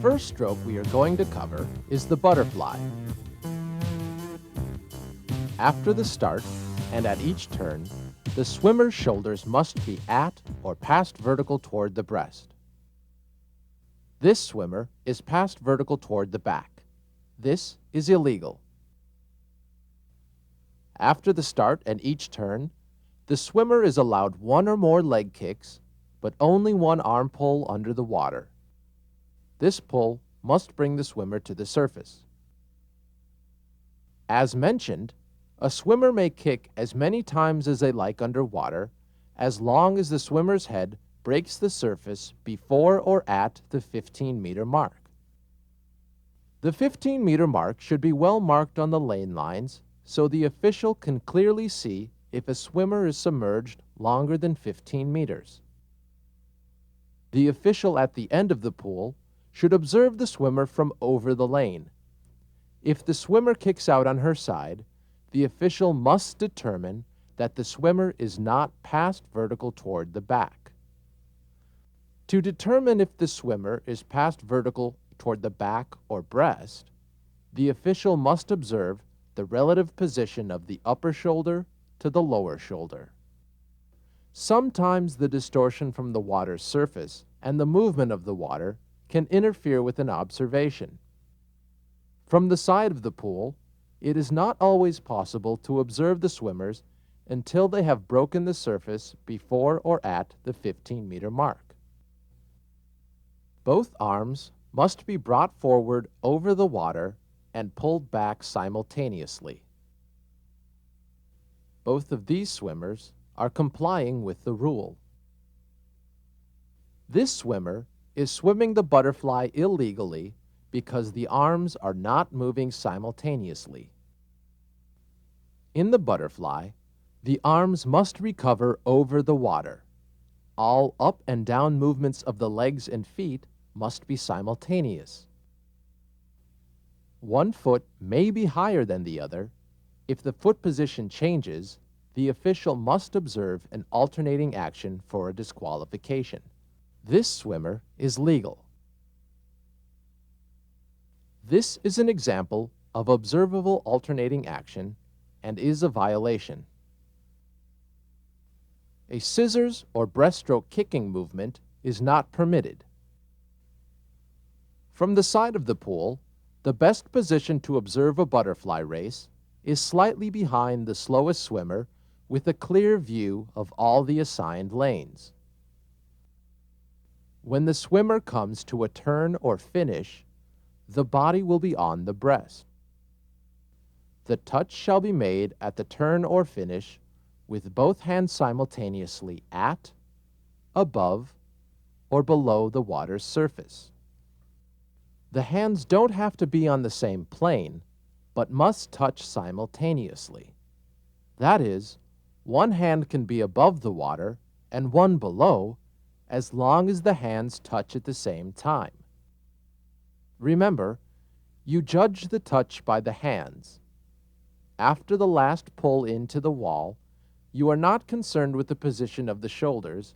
first stroke we are going to cover is the butterfly. After the start and at each turn, the swimmer's shoulders must be at or past vertical toward the breast. This swimmer is past vertical toward the back. This is illegal. After the start and each turn, the swimmer is allowed one or more leg kicks, but only one arm pull under the water. This pull must bring the swimmer to the surface. As mentioned, a swimmer may kick as many times as they like underwater, as long as the swimmer's head breaks the surface before or at the 15-meter mark. The 15-meter mark should be well marked on the lane lines so the official can clearly see if a swimmer is submerged longer than 15 meters. The official at the end of the pool should observe the swimmer from over the lane. If the swimmer kicks out on her side, the official must determine that the swimmer is not past vertical toward the back. To determine if the swimmer is past vertical toward the back or breast, the official must observe the relative position of the upper shoulder to the lower shoulder. Sometimes the distortion from the water's surface and the movement of the water can interfere with an observation. From the side of the pool, it is not always possible to observe the swimmers until they have broken the surface before or at the 15-meter mark. Both arms must be brought forward over the water and pulled back simultaneously. Both of these swimmers are complying with the rule. This swimmer is swimming the butterfly illegally because the arms are not moving simultaneously. In the butterfly, the arms must recover over the water. All up and down movements of the legs and feet must be simultaneous. One foot may be higher than the other. If the foot position changes, the official must observe an alternating action for a disqualification. This swimmer is legal. This is an example of observable alternating action and is a violation. A scissors or breaststroke kicking movement is not permitted. From the side of the pool, the best position to observe a butterfly race is slightly behind the slowest swimmer with a clear view of all the assigned lanes. When the swimmer comes to a turn or finish, the body will be on the breast. The touch shall be made at the turn or finish with both hands simultaneously at, above, or below the water's surface. The hands don't have to be on the same plane, but must touch simultaneously. That is, one hand can be above the water and one below, as long as the hands touch at the same time. Remember, you judge the touch by the hands. After the last pull into the wall, you are not concerned with the position of the shoulders,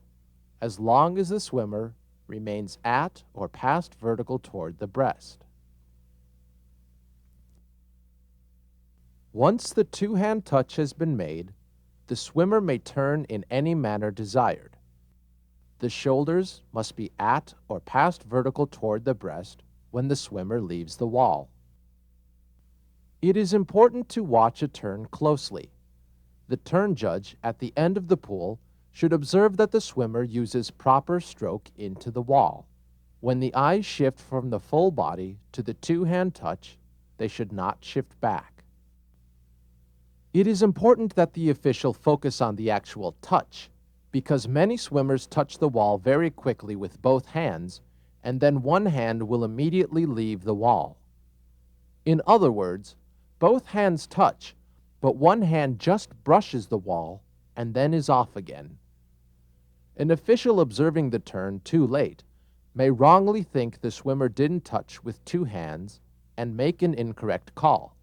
as long as the swimmer remains at or past vertical toward the breast. Once the two-hand touch has been made, the swimmer may turn in any manner desired. The shoulders must be at or past vertical toward the breast when the swimmer leaves the wall. It is important to watch a turn closely. The turn judge at the end of the pool should observe that the swimmer uses proper stroke into the wall. When the eyes shift from the full body to the two-hand touch, they should not shift back. It is important that the official focus on the actual touch, because many swimmers touch the wall very quickly with both hands, and then one hand will immediately leave the wall. In other words, both hands touch, but one hand just brushes the wall and then is off again. An official observing the turn too late may wrongly think the swimmer didn't touch with two hands and make an incorrect call.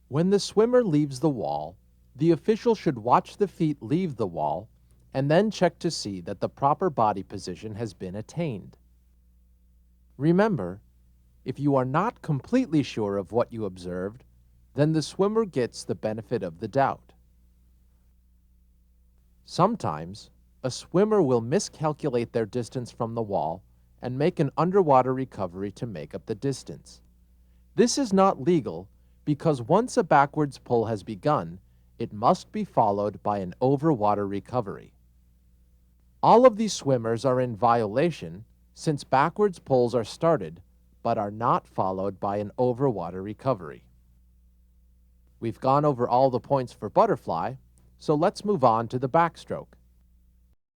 When the swimmer leaves the wall, the official should watch the feet leave the wall and then check to see that the proper body position has been attained. Remember, if you are not completely sure of what you observed, then the swimmer gets the benefit of the doubt. Sometimes, a swimmer will miscalculate their distance from the wall and make an underwater recovery to make up the distance. This is not legal because once a backwards pull has begun, it must be followed by an overwater recovery. All of these swimmers are in violation since backwards pulls are started but are not followed by an overwater recovery. We've gone over all the points for butterfly, so let's move on to the backstroke.